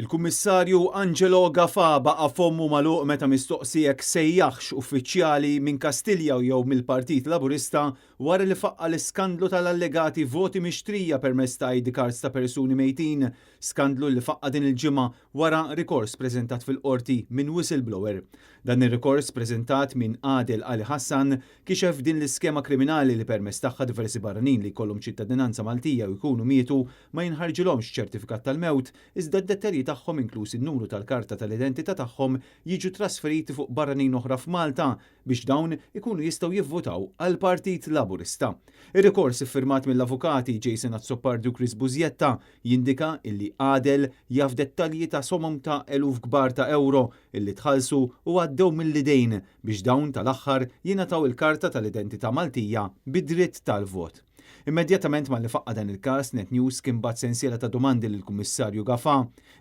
Il-Kummissarju Angelo Gafà baqa' fommu magħluq meta mistoqsijek sejjaħx uffiċjali minn Kastilja jew mill-Partit Laburista wara li faqqa l-iskandlu tal-allegati voti mixtrija permezz ta' ID cards ta' persuni mejtin, skandlu li faqqa din il-ġimgħa wara rikors preżentat fil-qorti minn whistleblower. Dan ir-rikors preżentat minn Adel Ali Hassan kixef din l-iskema kriminali li permezz tagħha diversi barranin li jkollhom ċittadinanza Maltija u jkunu mietu ma jinħarġilhomx ċertifikat tal-mewt iżda d-dettalji tagħhom inkluż in-numru tal-karta tal-identità tagħhom jiġu trasferiti fuq barranin oħra f'Malta biex dawn ikunu jistgħu jivvotaw għal Partit Laburista. Ir-rikors iffirmat mill-avukati Jason Azzopardi u Chris Bużjetta jindika illi Adel jaf dettalji ta' somom ta' eluf kbar ta' euro illi tħallsu u għaddew mill-idejn biex dawn tal-aħħar jingħataw il-karta tal-identità Maltija bid-dritt tal-vot. Immedjatament mal li faqqa dan il-każ Net News kien bat sensiela ta' domandi lill-Kummissarju Gafà,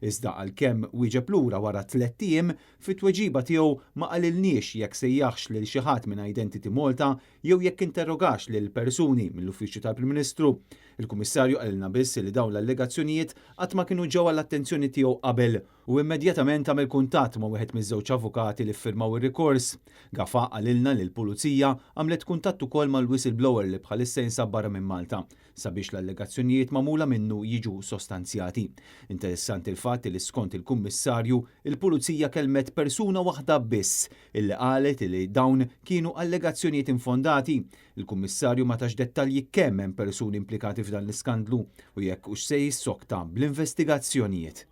iżda għalkemm wieġeb lura wara 3 ijiem fit-tweġiba tiegħu ma qalilniex jekk sejjaħx lil xi ħadd minn Identity Malta jew jekk interrogax lil persuni mill-Uffiċċju tal-Prim Ministru. Il-Kummissarju qalilna biss li dawn l-allegazzjonijiet qatt ma kienu ġew għall-attenzjoni tiegħu qabel u immedjatament għamel kuntatt ma' wieħed miż-żewġ avukati li ffirmaw ir-rikors. Gafà qalilna li l-Pulizija għamlet kuntatt ukoll mal-whistleblower li bħalissa jinsab barra minn Malta sabiex l-allegazzjonijiet magħmula minnu jiġu sostanzjati. Interessanti l-fatt li skont il-Kummissarju il-Pulizija kelmet persuna waħda biss illi qalet li dawn kienu allegazzjonijiet infondati. Il-Kummissarju ma tax dettalji kemm hemm persuni implikati f'dan l-iskandlu u jekk hux se jissokta bl-investigazzjonijiet.